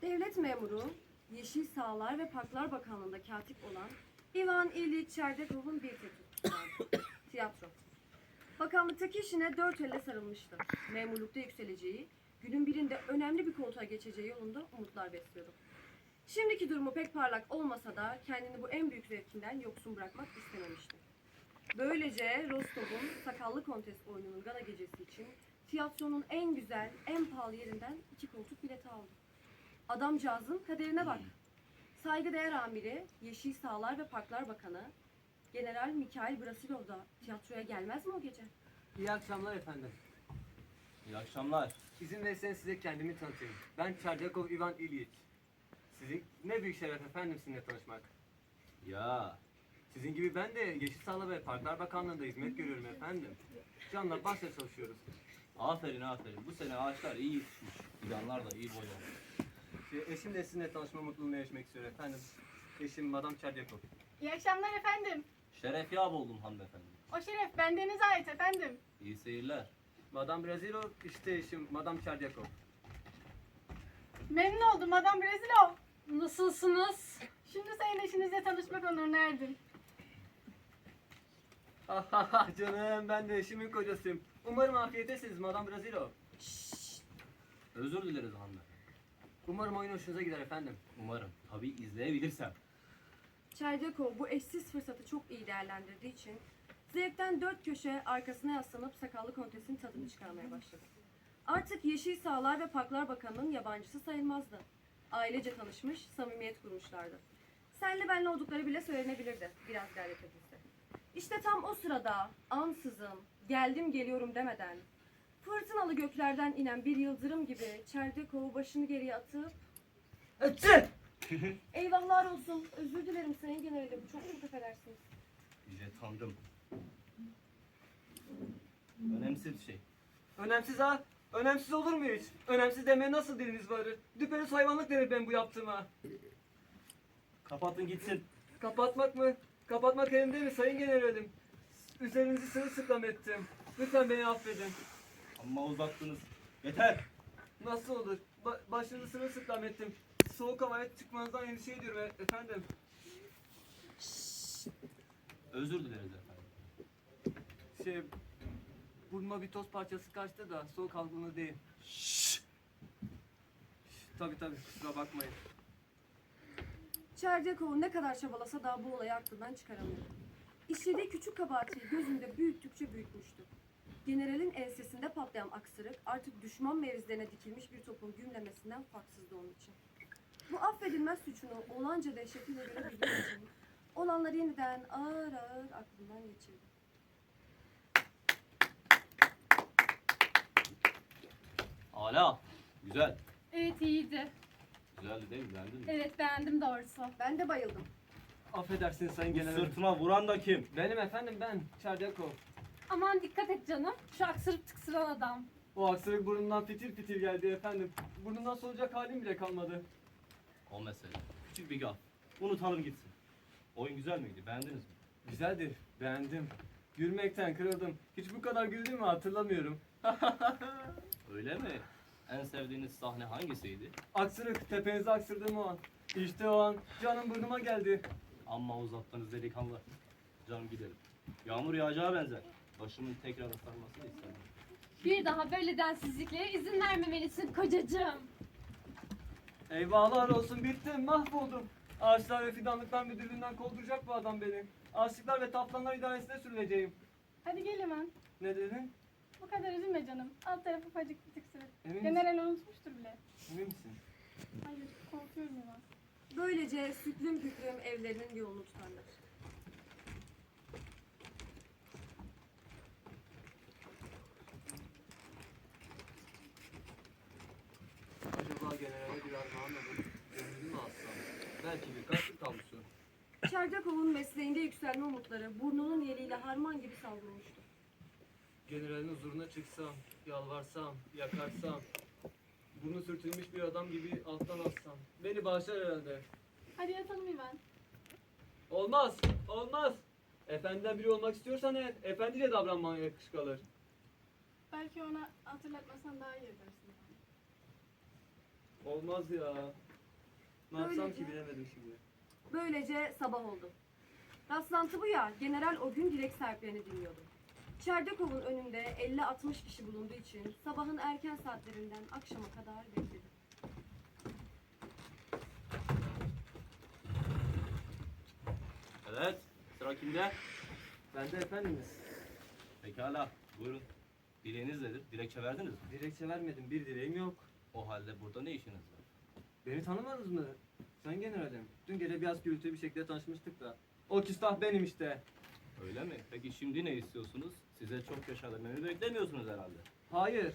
Devlet memuru, Yeşil Sahalar ve Parklar Bakanlığı'nda katip olan Ivan İlyich Çerdekov'un bir teklifi vardı. Tiyatro. Bakanlıktaki işine dört elle sarılmıştı. Memurlukta yükseleceği, günün birinde önemli bir koltuğa geçeceği yolunda umutlar besliyordu. Şimdiki durumu pek parlak olmasa da kendini bu en büyük zevkinden yoksun bırakmak istememişti. Böylece Rostov'un Sakallı Kontes oyununun gala gecesi için tiyatronun en güzel, en pahalı yerinden 2 koltuk bileti aldı. Adamcağızın kaderine bak. Saygıdeğer amiri, Yeşil Sahalar ve Parklar Bakanı, General Mikhail Brasilov da tiyatroya gelmez mi o gece? İyi akşamlar efendim. İyi akşamlar. İzin verirseniz size kendimi tanıtayım. Ben Çerdakov Ivan İlyich. Sizin ne büyük şeref efendim sizinle tanışmak. Ya, Sizin gibi ben de Yeşil Sağlık ve Parklar Bakanlığı'nda hizmet görüyorum efendim. Canla başla çalışıyoruz. aferin aferin. Bu sene ağaçlar iyi yetişmiş. Fidanlar da iyi boyamış. Eşim de sizinle tanışma mutluluğuna erişmek istiyor efendim. Eşim Madame Çerdakov. İyi akşamlar efendim. Şeref yap oldum hanımefendi. O şeref bendenize ait efendim. İyi seyirler. Madame Brazilov, işte eşim Madame Çerdakov. Memnun oldum Madame Brezilov. Nasılsınız? Şimdi sayın eşinizle tanışmak onuruna erdim. Canım, ben de eşimin kocasıyım. Umarım afiyettesiniz Madame Brazilov. Özür dileriz hanımefendi. Umarım oyun hoşunuza gider efendim. Umarım. Tabii izleyebilirsem. Çerdakov bu eşsiz fırsatı çok iyi değerlendirdiği için zevkten dört köşe arkasına yaslanıp Sakallı Kontes'in tadını çıkarmaya başladı. Artık Yeşil Sahalar ve Parklar Bakanı'nın yabancısı sayılmazdı. Ailece tanışmış, samimiyet kurmuşlardı. Senli benli oldukları bile söylenebilirdi, biraz gayret edilse. İşte tam o sırada ansızın, geldim geliyorum demeden, fırtınalı göklerden inen bir yıldırım gibi Çerdekov'u başını geriye atıp Açın! eyvahlar olsun, özür dilerim Sayın Generalim, çok affedersiniz. Yüce Tanrım. Önemsiz bir şey. Önemsiz ha? Önemsiz olur mu hiç? Önemsiz demeye nasıl diliniz varır? Düpedüz hayvanlık denir ben bu yaptığıma. Kapatın gitsin. Kapatmak mı? Kapatmak elimde mi sayın generalim? Üzerinizi sırılsıklam ettim. Lütfen beni affedin. Amma uzattınız. Yeter. Nasıl olur? Başınızı sırılsıklam ettim. Soğuk havaya çıkmanızdan endişe ediyorum efendim. Özür dileriz efendim. Şey, burnuma bir toz parçası kaçtı da soğuk algınlığı değil. Tabii kusura bakmayın. Çerdakov ne kadar çabalasa da bu olayı aklından çıkaramıyordu. İşlediği küçük kabahati gözünde büyüttükçe büyütmüştü. Generalin ensesinde patlayan aksırık artık düşman mevzilerine dikilmiş bir topun gümlemesinden farksızdı onun için. Bu affedilmez suçunu olanca dehşetiyle görebildiği için olanları yeniden ağır ağır aklından geçirdi. Hala. Güzel. Evet iyiydi. Güzeldi değil mi? Beğendin mi? Evet beğendim doğrusu. Ben de bayıldım. Affedersiniz sayın Bu generalim. sırtıma vuran da kim? Benim efendim ben Çerdakov. Aman dikkat et canım. Şu aksırıp tıksıran adam. O aksırık burnumdan fitil fitil geldi efendim. Burnumdan solacak halim bile kalmadı. O mesele. Küçük bir gaf. Unutalım gitsin. Oyun güzel miydi? Beğendiniz mi? Güzeldir, beğendim. Gülmekten kırıldım. Hiç bu kadar güldüğümü hatırlamıyorum. Öyle mi? En sevdiğiniz sahne hangisiydi? Aksırık, tepenize aksırdığım o an. İşte o an canım burnuma geldi. Amma uzattınız delikanlı. Canım gidelim. Yağmur yağacağı benzer. Başımın tekrar ıslanmasını istemem. Bir daha böyle densizliklere izin vermemelisin kocacığım. Eyvahlar olsun, bittim, mahvoldum. Ağaçlar ve Fidanlıklar Müdürlüğü'nden kovduracak bu adam beni. Ağaçlıklar ve Taflanlar İdaresi'ne sürüleceğim. Hadi gel hemen. Ne dedin? Bu kadar üzülme canım. Alt tarafı ufacık bir tıksırık. Emin misin? General unutmuştur bile. Emin misin? Hayır korkuyorum ya. Böylece süklüm püklüm evlerinin yolunu tutarlar. Acaba generale bir armağan alıp gönlünü mü alsam? Belki birkaç yıl tablosu. Çerdakov'un mesleğinde yükselme umutları burnunun yeliyle harman gibi savrulmuştu. Generalin huzuruna çıksam, yalvarsam, yakarsam, burnu sürtülmüş bir adam gibi alttan alsam. Beni bağışlar herhalde. Hadi yatalım İvan. Olmaz, olmaz. Efendiden biri olmak istiyorsan eğer, efendiyle davranman yakışık kalır. Belki ona hatırlatmasan daha iyi edersin. Olmaz ya. Ne yapsam ki Böylece- bilemedim şimdi. Böylece sabah oldu. Rastlantı bu ya, general o gün dilek sahiplerini dinliyordu. Çerdekov'un önünde 50-60 kişi bulunduğu için sabahın erken saatlerinden akşama kadar bekledi. Evet, sıra kimde? Ben de efendimiz. Pekala, buyurun. Dileğiniz nedir? Dilekçe verdiniz mi? Dilekçe vermedim, bir dileğim yok. O halde burada ne işiniz var? Beni tanımadınız mı? Sen generalim. Dün gece biraz gürültülü bir şekilde tanışmıştık da. O küstah benim işte. Öyle mi? Peki şimdi ne istiyorsunuz? Size çok yaşa dememi beklemiyorsunuz herhalde. Hayır.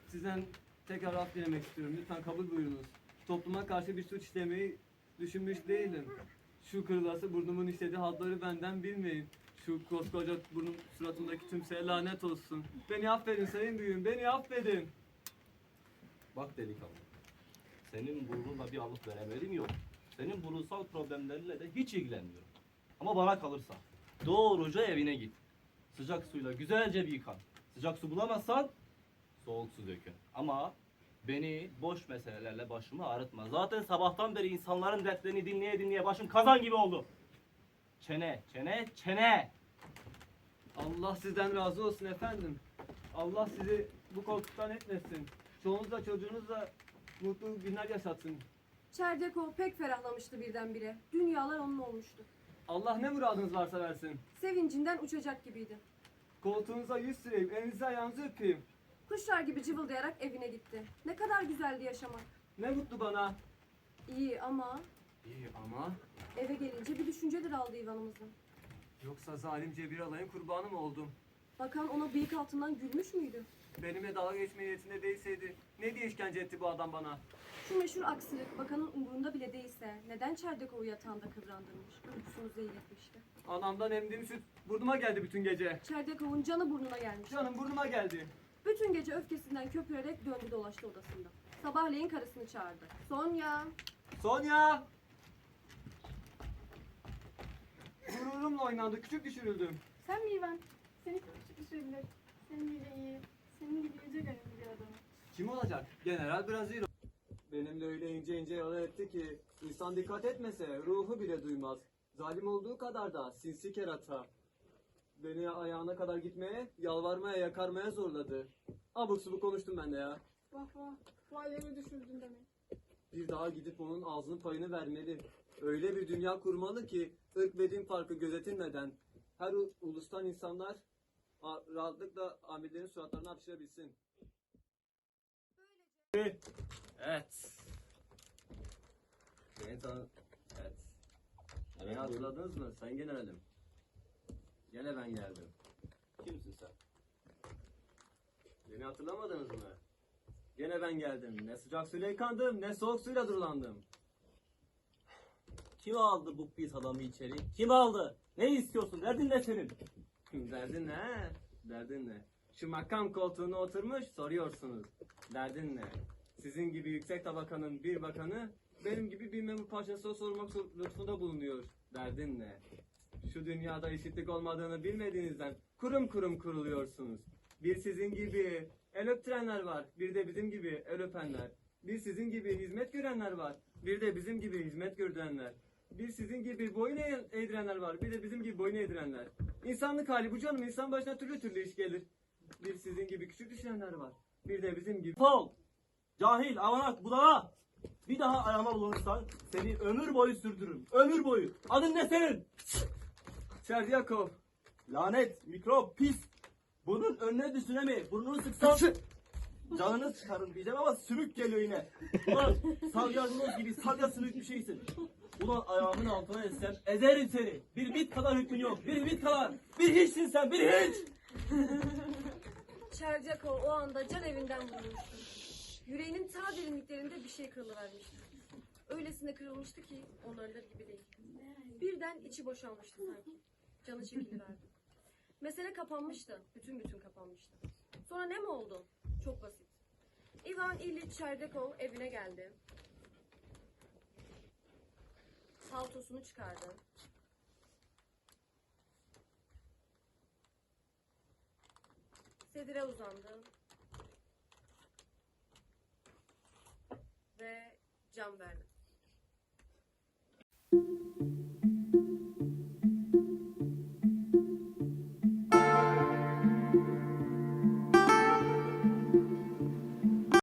Sizden tekrar af dilemek istiyorum. Lütfen kabul buyurunuz. Topluma karşı bir suç işlemeyi düşünmüş değilim. Şu kırılası burnumun işlediği hadları benden bilmeyin. Şu koskoca burnum suratımdaki tümseye lanet olsun. Beni affedin sayın büyüğüm, beni affedin. Bak delikanlı. Senin burnunla bir alıp veremedim yok. Senin burunsal problemlerinle de hiç ilgilenmiyorum. Ama bana kalırsa doğruca evine git. Sıcak suyla güzelce bir yıkan. Sıcak su bulamazsan soğuk su dökün. Ama beni boş meselelerle başımı ağrıtma. Zaten sabahtan beri insanların dertlerini dinleye dinleye başım kazan gibi oldu. Çene, çene, çene. Allah sizden razı olsun efendim. Allah sizi bu koltuktan etmesin. Çoluğunuzla çocuğunuzla mutlu günler yaşatsın. Çerdekov pek ferahlamıştı birdenbire. Dünyalar onun olmuştu. Allah ne muradınız varsa versin. Sevincinden uçacak gibiydi. Koltuğunuza yüz süreyim, elinizi ayağınızı öpeyim. Kuşlar gibi cıvıldayarak evine gitti. Ne kadar güzeldi yaşamak. Ne mutlu bana. İyi ama İyi ama eve gelince bir düşüncedir aldı Ivan'ımızın. yoksa zalimce bir alayın kurbanı mı oldum? Bakan ona bıyık altından gülmüş müydü? Benimle dalga geçme niyetinde değilseydi ne diye işkence etti bu adam bana? Şu meşhur aksilik bakanın umurunda bile değilse neden Çerdekov'u yatağında kıvrandırmış, uykusunu zehir etmişti? Anamdan emdiğim süt burnuma geldi bütün gece. Çerdekov'un canı burnuna gelmiş. Canım burnuma geldi. Bütün gece öfkesinden köpürerek döndü dolaştı odasında. Sabahleyin karısını çağırdı. Sonya! Sonya! Gururumla oynandı, küçük düşürüldüm. Sen mi Ivan? Seni küçük düşürebilir. Senin gibi iyi, senin gibi yüce gönüllü bir adamı. Kim olacak? General Brazil. Benimle öyle ince ince yalan etti ki insan dikkat etmese ruhu bile duymaz. Zalim olduğu kadar da sinsi kerata. Beni ayağına kadar gitmeye, yalvarmaya, yakarmaya zorladı. Abuk subuk konuştum ben de ya. Vah vah, bu alemi düşürdün demek. Bir daha gidip onun ağzının payını vermeli. Öyle bir dünya kurmalı ki ırk ve din farkı gözetilmeden her ulustan insanlar rahatlıkla amirlerin suratlarına hapşırabilsin. Evet. Evet. Beni hatırladınız mı Sayın Generalim? Gene ben geldim. Kimsin sen? Beni hatırlamadınız mı? Gene ben geldim. Ne sıcak suyla yıkandım, ne soğuk suyla durulandım. Kim aldı bu pis adamı içeri? Kim aldı? Ne istiyorsun? Derdin ne senin? Derdin ne? Derdin ne? Şu makam koltuğuna oturmuş soruyorsunuz. Derdin ne? Sizin gibi yüksek tabakanın bir bakanı benim gibi bir memur parçası sormak lütfunda bulunuyor. Derdin ne? Şu dünyada eşitlik olmadığını bilmediğinizden kurum kurum kuruluyorsunuz. Bir sizin gibi el öptürenler var. Bir de bizim gibi el öpenler. Bir sizin gibi hizmet görenler var. Bir de bizim gibi hizmet görenler. Bir sizin gibi boyun eğdirenler var. Bir de bizim gibi boyun eğdirenler. İnsanlık hali bu canım. İnsan başına türlü türlü iş gelir. Bir sizin gibi küçük düşenler var. Bir de bizim gibi... Fol! Cahil, avanak, budala! Bir daha ayağıma bulunursan seni ömür boyu sürdürürüm. Ömür boyu. Adın ne senin? Çerdyakov. Lanet, mikrop, pis. Bunun önüne düzüne mi? Burnunu sıksam canını çıkarım diyeceğim ama sümük geliyor yine. Ulan salyangoz gibi salya sümük bir şeysin. Ulan ayağımın altına etsem ezerim seni. Bir bit kadar hükmün yok. Bir bit kadar. Bir hiçsin sen. Bir hiç. Çerdyakov o anda can evinden vurulmuştu. Yüreğinin ta derinliklerinde bir şey kırılıvermişti. Öylesine kırılmıştı ki onarılır gibi değil. Birden içi boşalmıştı sanki. Canı çekiliverdi. Mesele kapanmıştı. Bütün kapanmıştı. Sonra ne mi oldu? Çok basit. Ivan İlyich Çerdekov evine geldi. Paltosunu çıkardı. Sedire uzandı. Ve can verdi.